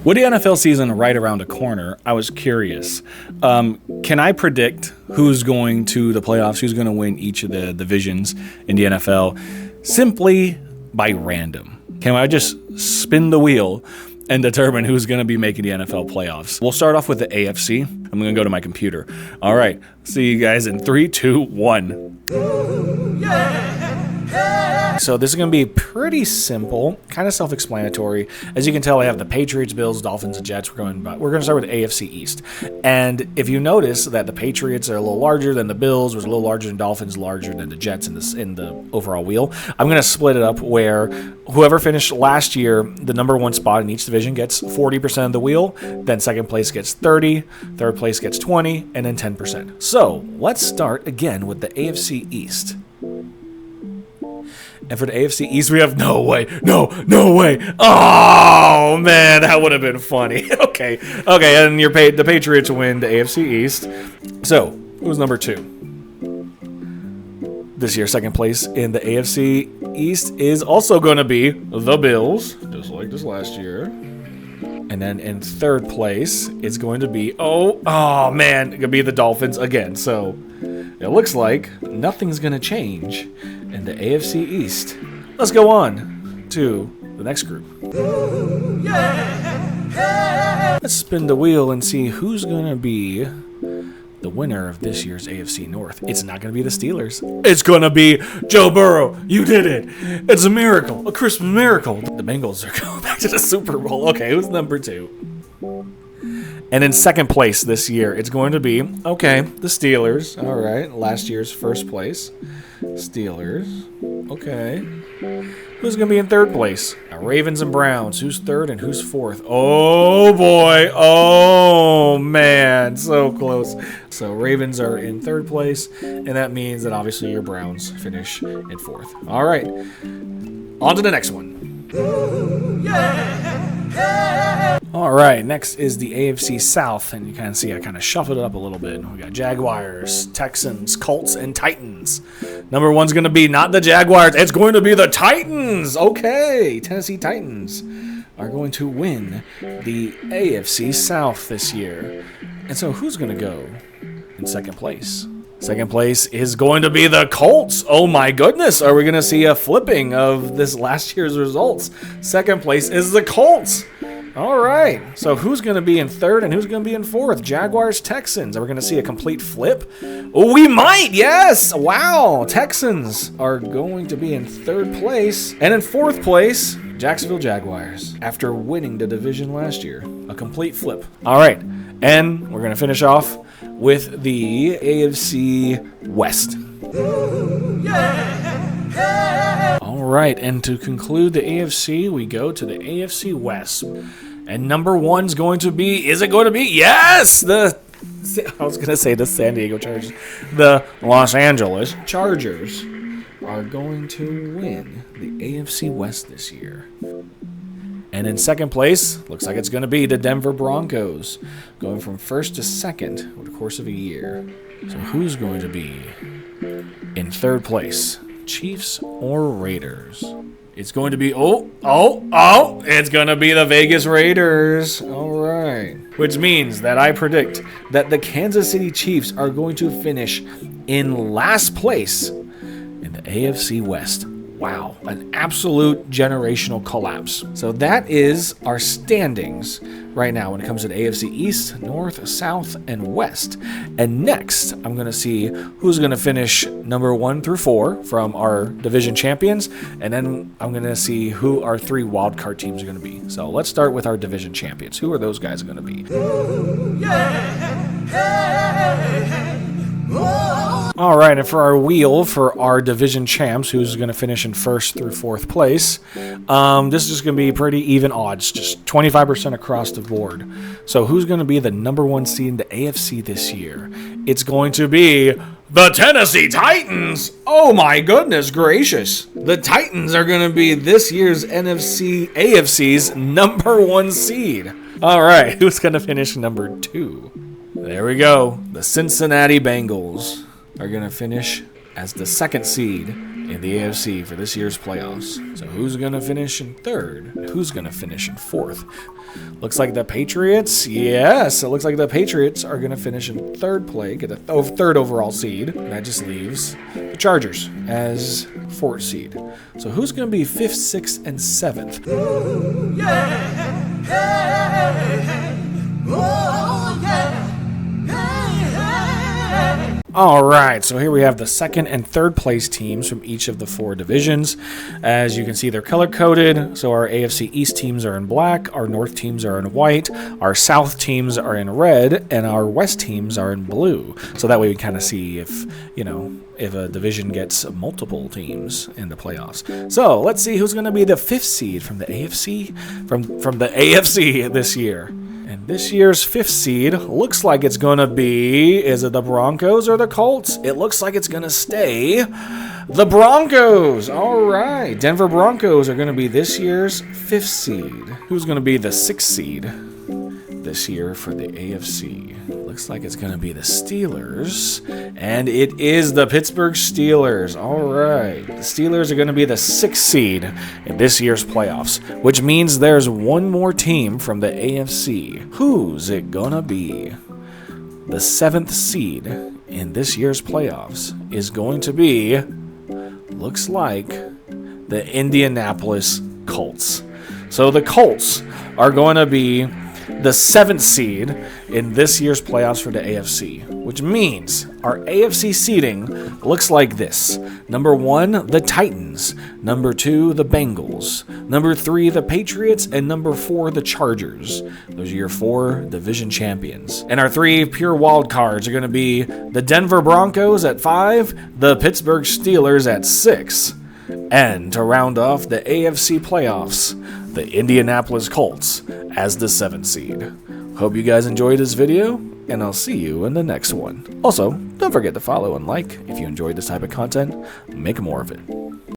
With the NFL season right around the corner, I was curious. Can I predict who's going to the playoffs, who's going to win each of the divisions in the NFL simply by random? Can I just spin the wheel and determine who's going to be making the NFL playoffs? We'll start off with the AFC. I'm going to go to my computer. All right. See you guys in 3, 2, 1. So this is going to be pretty simple, kind of self-explanatory. As you can tell, I have the Patriots, Bills, Dolphins, and Jets. We're going to start with the AFC East. And if you notice that the Patriots are a little larger than the Bills, was a little larger than Dolphins, larger than the Jets in the overall wheel, I'm going to split it up where whoever finished last year, the number one spot in each division gets 40% of the wheel, then second place gets 30, third place gets 20, and then 10%. So let's start again with the AFC East. And for the AFC East, we have no way. Oh, man, that would have been funny. Okay, and the Patriots win the AFC East. So, who's number 2? This year, second place in the AFC East is also going to be the Bills, just like this last year. And then in third place, it's going to be, it's going to be the Dolphins again. So, it looks like nothing's going to change in the AFC East. Let's go on to the next group. Let's spin the wheel and see who's going to be the winner of this year's AFC North. It's not going to be the Steelers. It's going to be Joe Burrow. You did it. It's a miracle, a Christmas miracle. The Bengals are going back to the Super Bowl. Okay, who's number 2? And in second place this year, it's going to be, the Steelers. All right, last year's first place. Steelers. Okay. Who's going to be in third place? Now, Ravens and Browns. Who's third and who's fourth? Oh, boy. Oh, man. So close. So Ravens are in third place, and that means that obviously your Browns finish in fourth. All right. On to the next one. All right, next is the AFC South, and you kind of see I kind of shuffled it up a little bit. We got Jaguars, Texans, Colts, and Titans. Number one's going to be not the Jaguars, it's going to be the Titans. Okay, Tennessee Titans are going to win the AFC South this year. And so who's going to go in second place? Second place is going to be the Colts. Oh my goodness, are we going to see a flipping of this last year's results? Second place is the Colts. All right, so who's going to be in third and who's going to be in fourth? Jaguars, Texans. Are we going to see a complete flip? Oh, we might, yes. Wow, Texans are going to be in third place. And in fourth place, Jacksonville Jaguars, after winning the division last year. A complete flip. All right, and we're going to finish off with the AFC West. All right, and to conclude the AFC, we go to the AFC West. And number one's going to be, is it going to be? Yes! I was going to say the San Diego Chargers. The Los Angeles Chargers are going to win the AFC West this year. And in second place, looks like it's going to be the Denver Broncos, going from first to second over the course of a year. So who's going to be in third place? Chiefs or Raiders? It's going to be, it's going to be the Vegas Raiders. All right. Which means that I predict that the Kansas City Chiefs are going to finish in last place in the AFC West. Wow, an absolute generational collapse. So that is our standings right now when it comes to the AFC East, North, South, and West. And next, I'm going to see who's going to finish number 1 through 4 from our division champions. And then I'm going to see who our 3 wildcard teams are going to be. So let's start with our division champions. Who are those guys going to be? All right, and for our wheel, for our division champs, who's going to finish in first through fourth place, this is just going to be pretty even odds, just 25% across the board. So who's going to be the number 1 seed in the AFC this year? It's going to be the Tennessee Titans. Oh my goodness gracious. The Titans are going to be this year's AFC's number 1 seed. All right, who's going to finish number 2? There we go. The Cincinnati Bengals are going to finish as the second seed in the AFC for this year's playoffs. So who's going to finish in third? Who's going to finish in fourth? Looks like the Patriots. Yes, it looks like the Patriots are going to finish in third place, get a third overall seed. That just leaves the Chargers as fourth seed. So who's going to be fifth, sixth, and seventh? Ooh, yeah, yeah, oh, yeah. All right, so here we have the second and third place teams from each of the 4 divisions. As you can see, they're color-coded. So our AFC East teams are in black, our North teams are in white, our South teams are in red, and our West teams are in blue. So that way we kind of see if, if a division gets multiple teams in the playoffs. So let's see who's going to be the 5th seed from the AFC, from the AFC this year. And this year's 5th seed looks like it's going to be, is it the Broncos or the Colts? It looks like it's going to stay the Broncos. All right. Denver Broncos are going to be this year's 5th seed. Who's going to be the 6th seed this year for the AFC? Looks like it's going to be the Steelers. And it is the Pittsburgh Steelers. All right. The Steelers are going to be the 6th seed in this year's playoffs, which means there's one more team from the AFC. Who's it going to be? The 7th seed in this year's playoffs is going to be, looks like, the Indianapolis Colts. So the Colts are going to be the 7th seed in this year's playoffs for the AFC, which means our AFC seeding looks like this. Number 1, the Titans. Number 2, the Bengals. Number 3, the Patriots. And number 4, the Chargers. Those are your 4 division champions. And our 3 pure wild cards are going to be the Denver Broncos at 5, the Pittsburgh Steelers at 6, and to round off the AFC playoffs, the Indianapolis Colts as the 7th seed. Hope you guys enjoyed this video, and I'll see you in the next one. Also, don't forget to follow and like if you enjoyed this type of content. Make more of it.